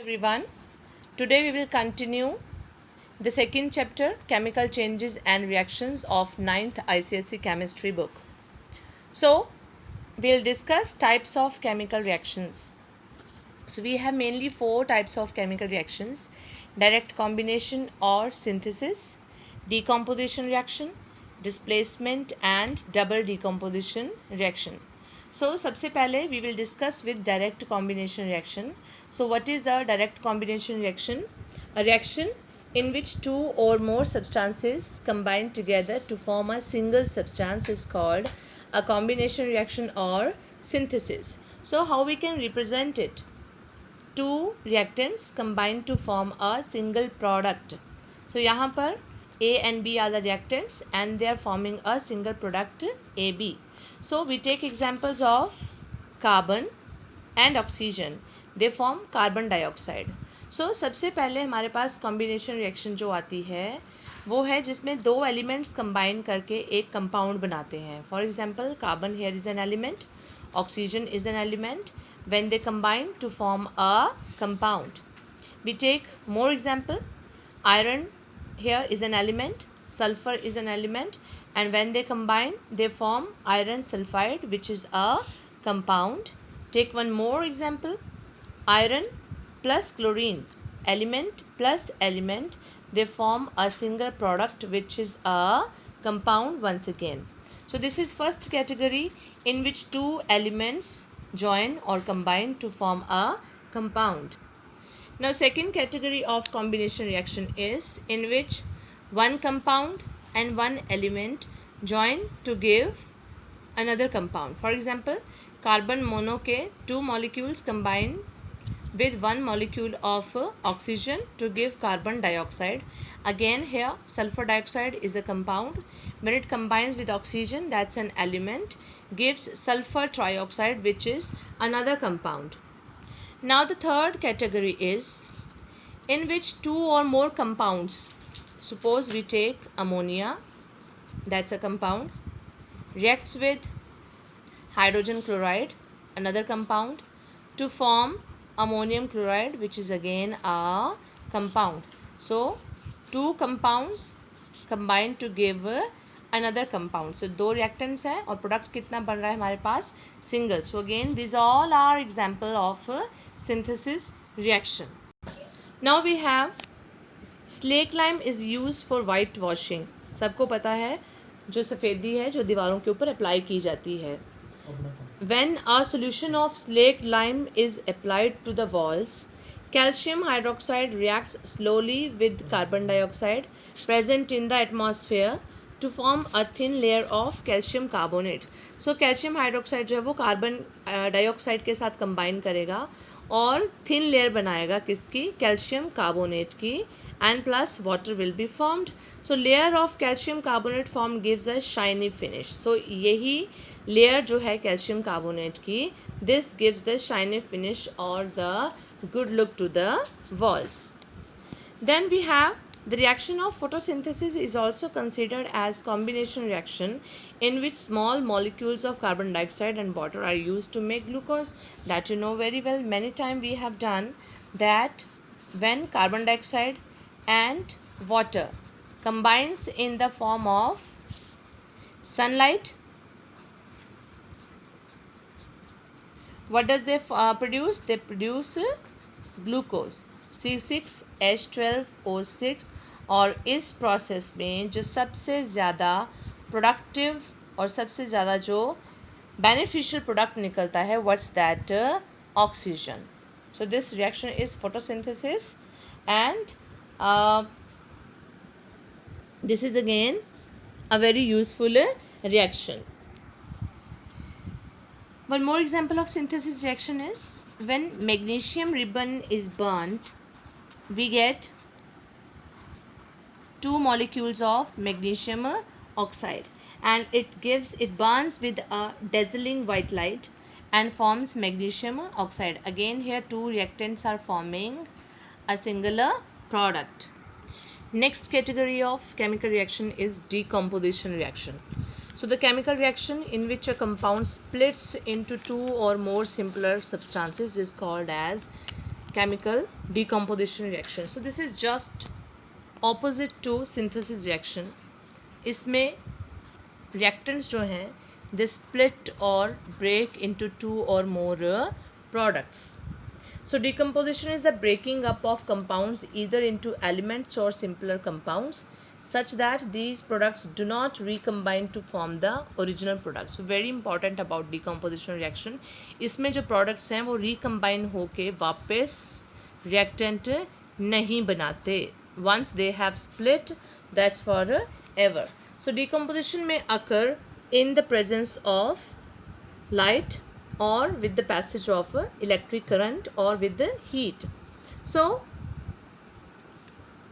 everyone. Today we will continue the second chapter, Chemical Changes and Reactions of 9th ICSE Chemistry book. So we'll discuss types of chemical reactions. So we have mainly 4 types of chemical reactions: direct combination or synthesis, decomposition reaction, displacement and double decomposition reaction. So सबसे पहले we will discuss with direct combination reaction. So what is a direct combination reaction? A reaction in which 2 or more substances combine together to form a single substance is called a combination reaction or synthesis. So how we can represent it? 2 reactants combine to form a single product. So यहाँ पर A and B are the reactants and they are forming a single product AB. So we take examples of carbon and oxygen. They form carbon dioxide. So सबसे पहले हमारे पास combination reaction जो आती है वो है जिसमें 2 elements combine करके एक compound बनाते हैं. For example, carbon here is an element, oxygen is an element. When they combine to form a compound, we take more example. Iron here is an element, sulfur is an element, and when they combine they form iron sulfide, which is a compound. Take one more example. Iron plus chlorine, element plus element, they form a single product which is a compound once again. So this is first category in which 2 elements join or combine to form a compound. Now second category of combination reaction is in which one compound and one element join to give another compound. For example, carbon mono के 2 molecules combine with 1 molecule of oxygen to give carbon dioxide. Again here sulfur dioxide is a compound. When it combines with oxygen, that's an element, gives sulfur trioxide, which is another compound. Now the third category is in which 2 or more compounds, suppose we take ammonia, that's a compound, reacts with hydrogen chloride, another compound, to form ammonium chloride, which is again a compound. So 2 compounds combine to give another compound. So 2 reactants है और product कितना बन रहा है हमारे पास? Single. So again these all are example of synthesis reaction. Now we have slake lime is used for white washing. सबको पता है जो सफ़ेदी है जो दीवारों के ऊपर अप्लाई की जाती है. When a solution of slake lime is applied to the walls, calcium hydroxide reacts slowly with carbon dioxide present in the atmosphere to form a thin layer of calcium carbonate. So calcium hydroxide जो है वो carbon dioxide के साथ combine करेगा और thin layer बनाएगा किसकी? Calcium carbonate की, and plus water will be formed. So layer of calcium carbonate form gives a shiny finish. So यही लेयर जो है कैल्शियम कार्बोनेट की, this gives the shiny finish और the good look to the walls. Then we have the reaction of photosynthesis is also considered as combination reaction in which small molecules of carbon dioxide and water are used to make glucose. That you know very well. Many times we have done that when carbon dioxide and water combines in the form of sunlight, what does they produce? They produce glucose, C6H12O6. और इस process में जो सबसे ज़्यादा productive और सबसे ज़्यादा जो बेनिफिशियल प्रोडक्ट निकलता है, what's that? Oxygen. So this reaction is photosynthesis and this is again a very useful reaction. One more example of synthesis reaction is when magnesium ribbon is burnt, we get 2 molecules of magnesium oxide and it burns with a dazzling white light and forms magnesium oxide. Again here 2 reactants are forming a singular product. Next category of chemical reaction is decomposition reaction. So the chemical reaction in which a compound splits into 2 or more simpler substances is called as chemical decomposition reaction. So this is just opposite to synthesis reaction. इसमें reactants जो हैं they split or break into two or more products. So decomposition is the breaking up of compounds either into elements or simpler compounds such that these products do not recombine to form the original product. So very important about decomposition reaction. इसमें जो products हैं वो recombine होके वापस reactant नहीं बनाते. Once they have split, that's forever. So decomposition may occur in the presence of light or with the passage of electric current or with the heat. So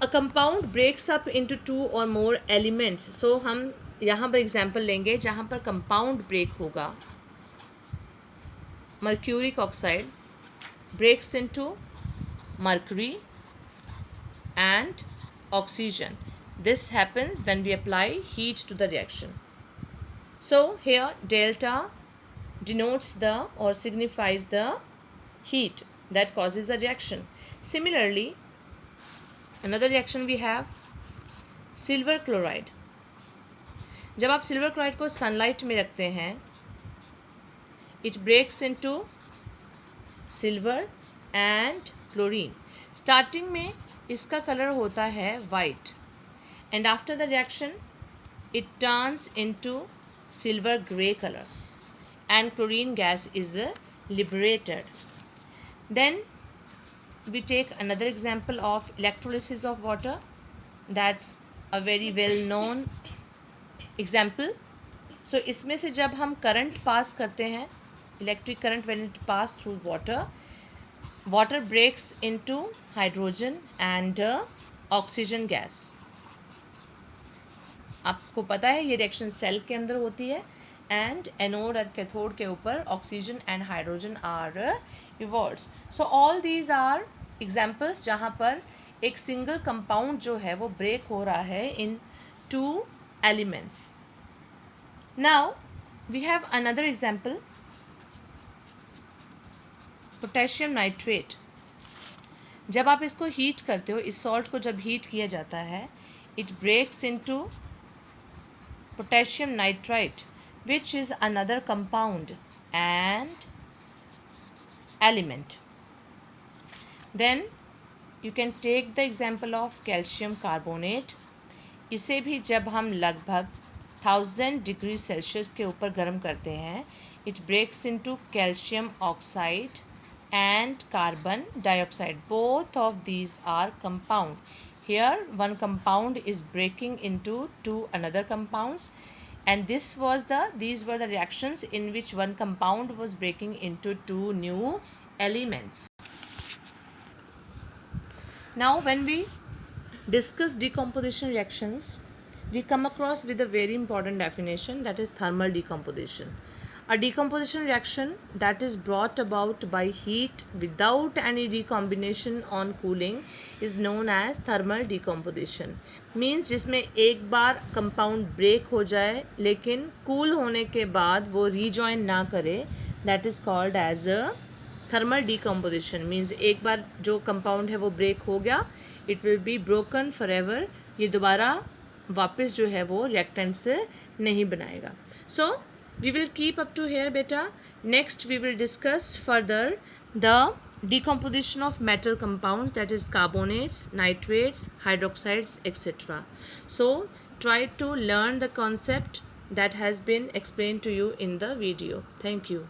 a compound breaks up into two or more elements. So हम यहाँ पर example लेंगे जहाँ पर compound break होगा. Mercuric oxide breaks into mercury and oxygen. This happens when we apply heat to the reaction. So here delta denotes the or signifies the heat that causes a reaction. Similarly, another reaction we have silver chloride. जब आप silver chloride को sunlight में रखते हैं, it breaks into silver and chlorine. Starting में इसका colour होता है white and after the reaction it turns into silver gray color and chlorine gas is liberated. Then we take another example of electrolysis of water. That's a very well known example. So इसमें से जब हम current pass करते हैं, electric current when it pass through water, water breaks into hydrogen and oxygen gas. आपको पता है ये रिएक्शन सेल के अंदर होती है and anode और cathode के ऊपर oxygen and hydrogen are evolved. So all these are examples जहाँ पर एक single compound जो है वो break हो रहा है in two elements. Now we have another example, potassium nitrate. जब आप इसको हीट करते हो, इस सॉल्ट को जब हीट किया जाता है, it breaks into potassium nitrite, which is another compound and element. Then you can take the example of calcium carbonate. इसे भी जब हम लगभग 1000 डिग्री सेल्सियस के ऊपर गर्म करते हैं, it breaks into calcium oxide and carbon dioxide. Both of these are compound. Here one compound is breaking into two another compounds, and these were the reactions in which one compound was breaking into two new elements. Now when we discuss decomposition reactions, we come across with a very important definition, that is thermal decomposition. A decomposition reaction that is brought about by heat without any recombination on cooling is known as thermal decomposition. Means जिसमें एक बार compound break हो जाए लेकिन cool होने के बाद वो rejoin ना करे, that is called as a thermal decomposition. Means एक बार जो compound है वो break हो गया, it will be broken forever. ये दोबारा वापस जो है वो reactant से नहीं बनाएगा. So we will keep up to here beta. Next we will discuss further the decomposition of metal compounds, that is carbonates, nitrates, hydroxides, etc. So try to learn the concept that has been explained to you in the video. Thank you.